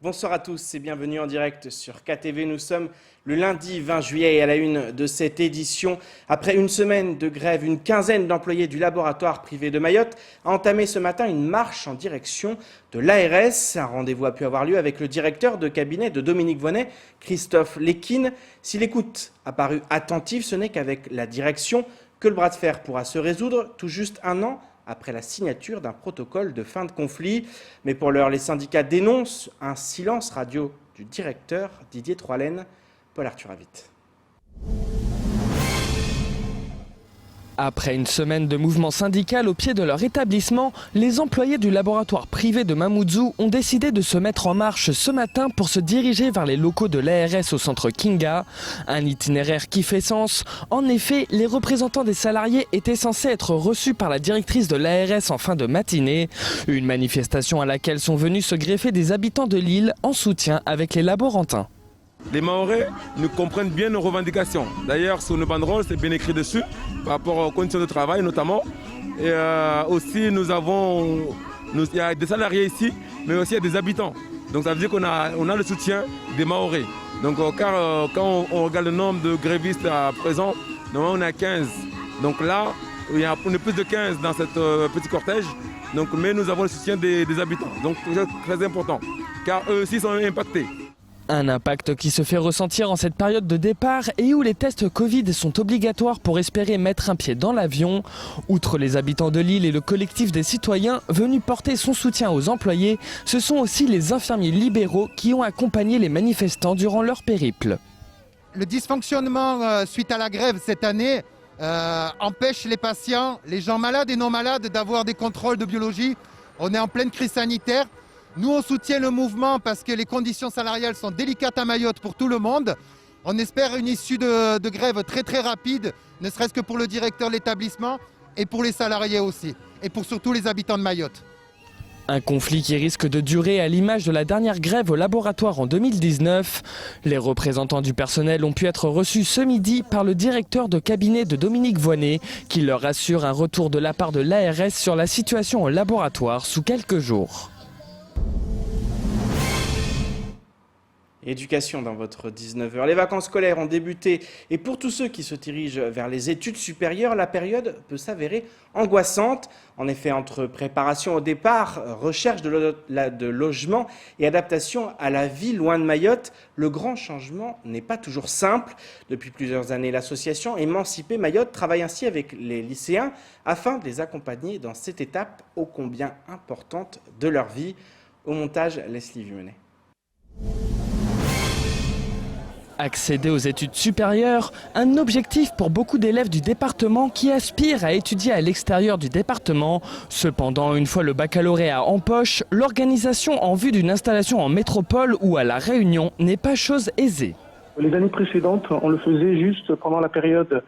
Bonsoir à tous et bienvenue en direct sur KTV. Nous sommes le lundi 20 juillet et à la une de cette édition. Après une semaine de grève, une quinzaine d'employés du laboratoire privé de Mayotte a entamé ce matin une marche en direction de l'ARS. Un rendez-vous a pu avoir lieu avec le directeur de cabinet de Dominique Voynet, Christophe Léquine. Si l'écoute a paru attentive, ce n'est qu'avec la direction que le bras de fer pourra se résoudre tout juste un an après la signature d'un protocole de fin de conflit. Mais pour l'heure, les syndicats dénoncent un silence radio du directeur Didier Troilaine. Paul Arthur Avit. Après une semaine de mouvement syndical au pied de leur établissement, les employés du laboratoire privé de Mamoudzou ont décidé de se mettre en marche ce matin pour se diriger vers les locaux de l'ARS au centre Kinga. Un itinéraire qui fait sens. En effet, les représentants des salariés étaient censés être reçus par la directrice de l'ARS en fin de matinée. Une manifestation à laquelle sont venus se greffer des habitants de l'île en soutien avec les laborantins. Les Mahorais nous comprennent bien nos revendications. D'ailleurs, sur nos banderoles, c'est bien écrit dessus, par rapport aux conditions de travail notamment. Et aussi, il y a des salariés ici, mais aussi il y a des habitants. Donc ça veut dire qu'on a le soutien des Mahorais. Donc quand on regarde le nombre de grévistes à présent, normalement on est à 15. Donc là, on est plus de 15 dans ce petit cortège. Donc, mais nous avons le soutien des habitants. Donc c'est très important, car eux aussi sont impactés. Un impact qui se fait ressentir en cette période de départ et où les tests Covid sont obligatoires pour espérer mettre un pied dans l'avion. Outre les habitants de l'île et le collectif des citoyens venus porter son soutien aux employés, ce sont aussi les infirmiers libéraux qui ont accompagné les manifestants durant leur périple. Le dysfonctionnement suite à la grève cette année empêche les patients, les gens malades et non malades d'avoir des contrôles de biologie. On est en pleine crise sanitaire. Nous, on soutient le mouvement parce que les conditions salariales sont délicates à Mayotte pour tout le monde. On espère une issue de grève très rapide, ne serait-ce que pour le directeur de l'établissement et pour les salariés aussi, et pour surtout les habitants de Mayotte. Un conflit qui risque de durer à l'image de la dernière grève au laboratoire en 2019. Les représentants du personnel ont pu être reçus ce midi par le directeur de cabinet de Dominique Voynet, qui leur assure un retour de la part de l'ARS sur la situation au laboratoire sous quelques jours. Éducation dans votre 19h. Les vacances scolaires ont débuté et pour tous ceux qui se dirigent vers les études supérieures, la période peut s'avérer angoissante. En effet, entre préparation au départ, recherche de logement et adaptation à la vie loin de Mayotte, le grand changement n'est pas toujours simple. Depuis plusieurs années, l'association Émanciper Mayotte travaille ainsi avec les lycéens afin de les accompagner dans cette étape ô combien importante de leur vie. Au montage, Leslie Vionnet. Accéder aux études supérieures, un objectif pour beaucoup d'élèves du département qui aspirent à étudier à l'extérieur du département. Cependant, une fois le baccalauréat en poche, l'organisation en vue d'une installation en métropole ou à La Réunion n'est pas chose aisée. Les années précédentes, on le faisait juste pendant la période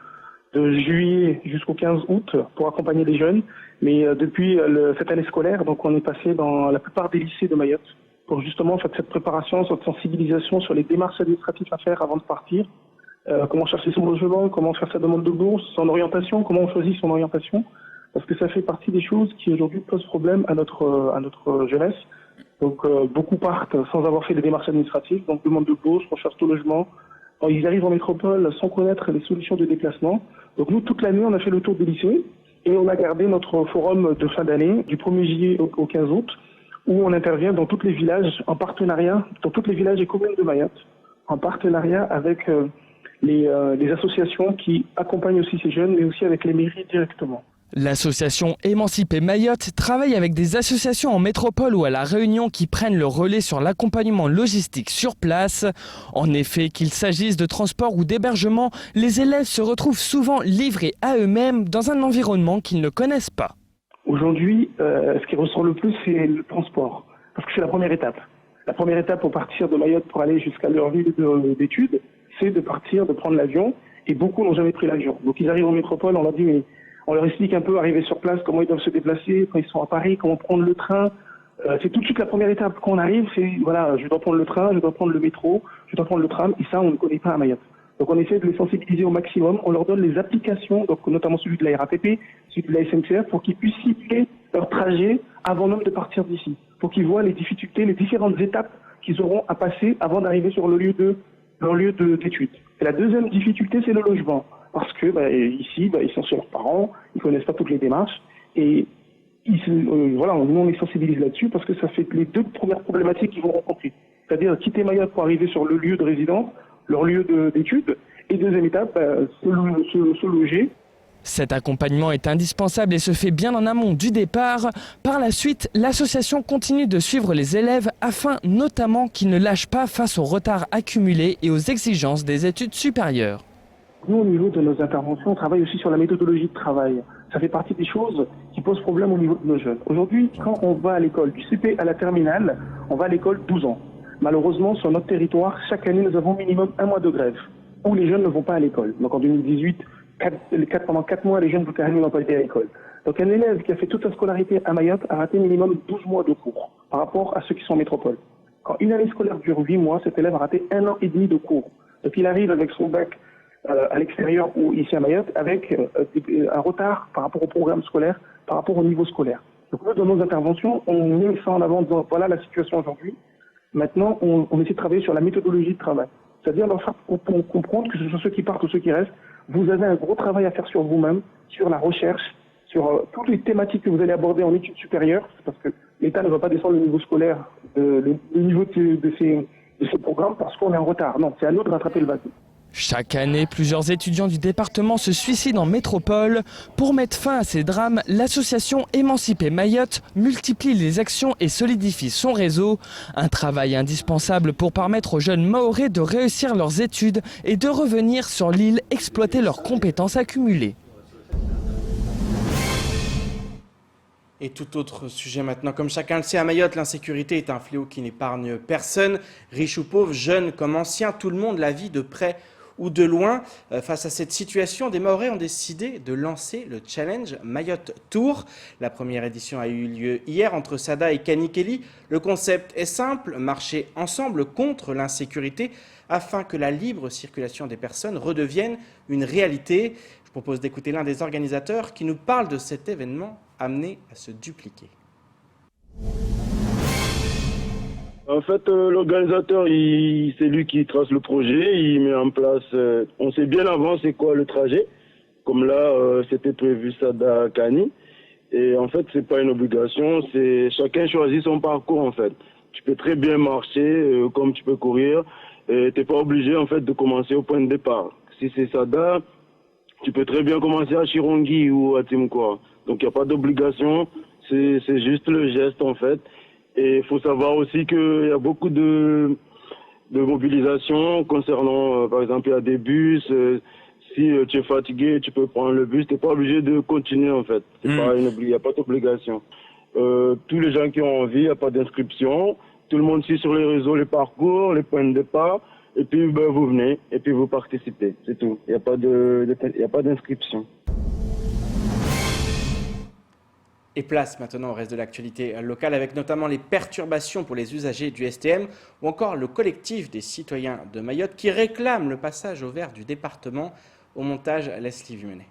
de juillet jusqu'au 15 août pour accompagner les jeunes. Mais depuis cette année scolaire, donc on est passé dans la plupart des lycées de Mayotte pour justement faire cette préparation, cette sensibilisation sur les démarches administratives à faire avant de partir, comment chercher son logement, comment faire sa demande de bourse, son orientation, comment on choisit son orientation, parce que ça fait partie des choses qui aujourd'hui posent problème à notre jeunesse. Donc beaucoup partent sans avoir fait les démarches administratives, donc demande de bourse, recherche de logement. Alors, ils arrivent en métropole sans connaître les solutions de déplacement. Donc nous, toute l'année, on a fait le tour des lycées et on a gardé notre forum de fin d'année du 1er juillet au 15 août, où on intervient dans tous les villages en partenariat, dans tous les villages et communes de Mayotte, en partenariat avec les associations qui accompagnent aussi ces jeunes, mais aussi avec les mairies directement. L'association Émanciper Mayotte travaille avec des associations en métropole ou à La Réunion qui prennent le relais sur l'accompagnement logistique sur place. En effet, qu'il s'agisse de transport ou d'hébergement, les élèves se retrouvent souvent livrés à eux-mêmes dans un environnement qu'ils ne connaissent pas. Aujourd'hui, ce qui ressort le plus, c'est le transport, parce que c'est la première étape. La première étape pour partir de Mayotte pour aller jusqu'à leur ville d'études, c'est de partir, de prendre l'avion, et beaucoup n'ont jamais pris l'avion. Donc ils arrivent en métropole, on leur dit, mais on leur explique un peu, arriver sur place, comment ils doivent se déplacer, quand ils sont à Paris, comment prendre le train. C'est tout de suite la première étape. Quand on arrive, c'est, voilà, je dois prendre le train, je dois prendre le métro, je dois prendre le tram, et ça, on ne connaît pas à Mayotte. Donc on essaie de les sensibiliser au maximum, on leur donne les applications, donc notamment celui de la RATP, celui de la SNCF, pour qu'ils puissent cibler leur trajet avant même de partir d'ici, pour qu'ils voient les difficultés, les différentes étapes qu'ils auront à passer avant d'arriver sur leur lieu d'études. Et la deuxième difficulté, c'est le logement. Parce que ici, ils sont chez leurs parents, ils ne connaissent pas toutes les démarches. Et nous, on les sensibilise là-dessus parce que ça fait les deux premières problématiques qu'ils vont rencontrer. C'est-à-dire quitter Mayotte pour arriver sur le lieu de résidence, leur lieu d'études. Et deuxième étape, se loger. Cet accompagnement est indispensable et se fait bien en amont du départ. Par la suite, l'association continue de suivre les élèves afin notamment qu'ils ne lâchent pas face au retard accumulé et aux exigences des études supérieures. Nous, au niveau de nos interventions, on travaille aussi sur la méthodologie de travail. Ça fait partie des choses qui posent problème au niveau de nos jeunes. Aujourd'hui, quand on va à l'école, du CP à la terminale, on va à l'école 12 ans. Malheureusement, sur notre territoire, chaque année, nous avons minimum 1 mois de grève où les jeunes ne vont pas à l'école. Donc en 2018, pendant 4 mois, les jeunes n'ont pas été à l'école. Donc un élève qui a fait toute sa scolarité à Mayotte a raté minimum 12 mois de cours par rapport à ceux qui sont en métropole. Quand une année scolaire dure 8 mois, cet élève a raté 1 an et demi de cours. Donc il arrive avec son bac à l'extérieur ou ici à Mayotte avec un retard par rapport au programme scolaire, par rapport au niveau scolaire. Donc nous, dans nos interventions, on met ça en avant en disant voilà la situation aujourd'hui. Maintenant, on essaie de travailler sur la méthodologie de travail. C'est-à-dire leur faire comprendre que ce soit ceux qui partent ou ceux qui restent, vous avez un gros travail à faire sur vous-même, sur la recherche, sur toutes les thématiques que vous allez aborder en études supérieures, parce que l'État ne va pas descendre le niveau scolaire, le niveau de ces programmes parce qu'on est en retard. Non, c'est à nous de rattraper le bateau. Chaque année, plusieurs étudiants du département se suicident en métropole. Pour mettre fin à ces drames, l'association Émanciper Mayotte multiplie les actions et solidifie son réseau. Un travail indispensable pour permettre aux jeunes Mahorais de réussir leurs études et de revenir sur l'île exploiter leurs compétences accumulées. Et tout autre sujet maintenant. Comme chacun le sait, à Mayotte, l'insécurité est un fléau qui n'épargne personne. Riches ou pauvres, jeunes comme anciens, tout le monde la vit de près ou de loin. Face à cette situation, des Mahorais ont décidé de lancer le challenge Mayotte Tour. La première édition a eu lieu hier entre Sada et Kanikeli. Le concept est simple, marcher ensemble contre l'insécurité afin que la libre circulation des personnes redevienne une réalité. Je propose d'écouter l'un des organisateurs qui nous parle de cet événement amené à se dupliquer. En fait, l'organisateur, c'est lui qui trace le projet, il met en place, on sait bien avant c'est quoi le trajet, comme là c'était prévu Sada-Kani, et en fait c'est pas une obligation, c'est chacun choisit son parcours en fait. Tu peux très bien marcher comme tu peux courir, et t'es pas obligé en fait de commencer au point de départ. Si c'est Sada, tu peux très bien commencer à Chirongi ou à Timkoa. Donc il n'y a pas d'obligation, c'est juste le geste en fait. Et il faut savoir aussi qu'il y a beaucoup de mobilisation concernant, par exemple, il y a des bus. Si tu es fatigué, tu peux prendre le bus. Tu n'es pas obligé de continuer, en fait. Il n'y a pas d'obligation. Tous les gens qui ont envie, il n'y a pas d'inscription. Tout le monde suit sur les réseaux les parcours, les points de départ. Et puis, vous venez et puis vous participez. C'est tout. Il n'y a pas d'inscription. Et place maintenant au reste de l'actualité locale avec notamment les perturbations pour les usagers du STM ou encore le collectif des citoyens de Mayotte qui réclament le passage au vert du département. Au montage, Leslie Vimenet.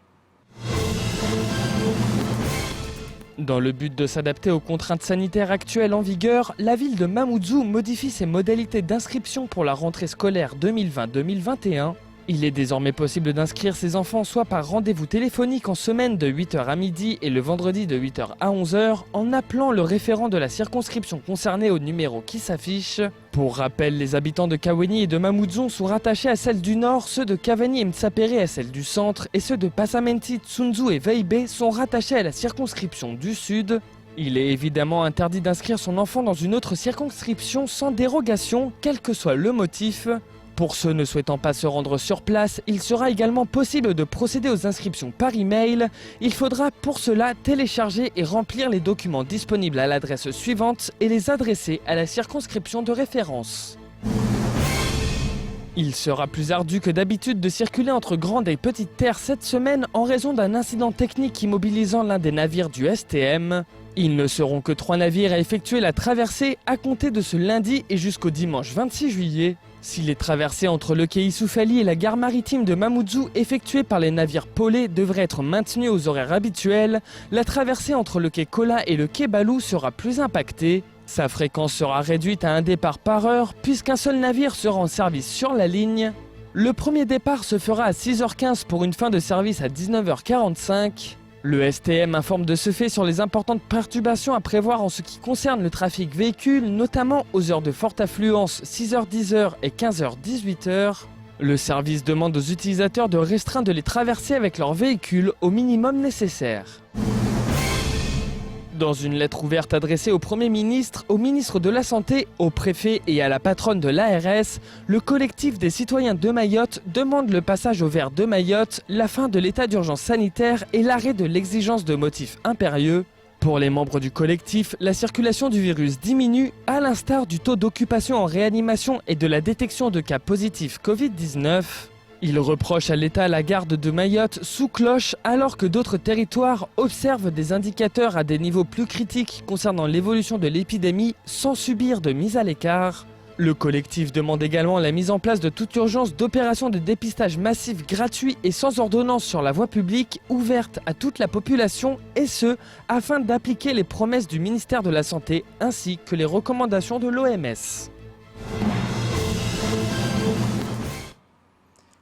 Dans le but de s'adapter aux contraintes sanitaires actuelles en vigueur, la ville de Mamoudzou modifie ses modalités d'inscription pour la rentrée scolaire 2020-2021. Il est désormais possible d'inscrire ses enfants soit par rendez-vous téléphonique en semaine de 8h à midi et le vendredi de 8h à 11h en appelant le référent de la circonscription concernée au numéro qui s'affiche. Pour rappel, les habitants de Kaweni et de Mamoudzou sont rattachés à celle du Nord, ceux de Cavani et Mtsapéré à celle du Centre et ceux de Passamenti, Tsunzu et Veibe sont rattachés à la circonscription du Sud. Il est évidemment interdit d'inscrire son enfant dans une autre circonscription sans dérogation, quel que soit le motif. Pour ceux ne souhaitant pas se rendre sur place, il sera également possible de procéder aux inscriptions par email. Il faudra pour cela télécharger et remplir les documents disponibles à l'adresse suivante et les adresser à la circonscription de référence. Il sera plus ardu que d'habitude de circuler entre Grande et Petite Terre cette semaine en raison d'un incident technique immobilisant l'un des navires du STM. Ils ne seront que 3 navires à effectuer la traversée à compter de ce lundi et jusqu'au dimanche 26 juillet. Si les traversées entre le quai Issoufali et la gare maritime de Mamoudzou effectuées par les navires polés devraient être maintenues aux horaires habituels, la traversée entre le quai Kola et le quai Balou sera plus impactée. Sa fréquence sera réduite à un départ par heure puisqu'un seul navire sera en service sur la ligne. Le premier départ se fera à 6h15 pour une fin de service à 19h45. Le STM informe de ce fait sur les importantes perturbations à prévoir en ce qui concerne le trafic véhicule, notamment aux heures de forte affluence 6h-10h et 15h-18h. Le service demande aux utilisateurs de restreindre les traversées avec leur véhicule au minimum nécessaire. Dans une lettre ouverte adressée au Premier ministre, au ministre de la Santé, au préfet et à la patronne de l'ARS, le collectif des citoyens de Mayotte demande le passage au vert de Mayotte, la fin de l'état d'urgence sanitaire et l'arrêt de l'exigence de motifs impérieux. Pour les membres du collectif, la circulation du virus diminue, à l'instar du taux d'occupation en réanimation et de la détection de cas positifs Covid-19. Il reproche à l'État la garde de Mayotte sous cloche alors que d'autres territoires observent des indicateurs à des niveaux plus critiques concernant l'évolution de l'épidémie sans subir de mise à l'écart. Le collectif demande également la mise en place de toute urgence d'opérations de dépistage massif gratuits et sans ordonnance sur la voie publique ouvertes à toute la population et ce, afin d'appliquer les promesses du ministère de la Santé ainsi que les recommandations de l'OMS.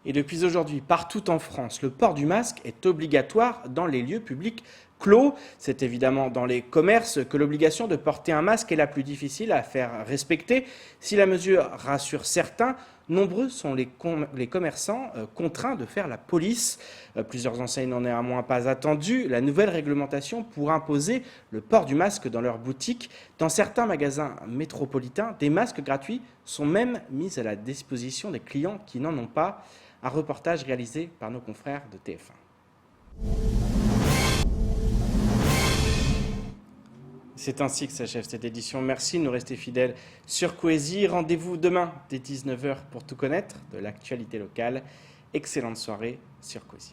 Et depuis aujourd'hui, partout en France, le port du masque est obligatoire dans les lieux publics clos. C'est évidemment dans les commerces que l'obligation de porter un masque est la plus difficile à faire respecter. Si la mesure rassure certains, nombreux sont les commerçants contraints de faire la police. Plusieurs enseignes n'ont néanmoins pas attendu la nouvelle réglementation pour imposer le port du masque dans leurs boutiques. Dans certains magasins métropolitains, des masques gratuits sont même mis à la disposition des clients qui n'en ont pas. Un reportage réalisé par nos confrères de TF1. C'est ainsi que s'achève cette édition. Merci de nous rester fidèles sur Coésie. Rendez-vous demain dès 19h pour tout connaître de l'actualité locale. Excellente soirée sur Coésie.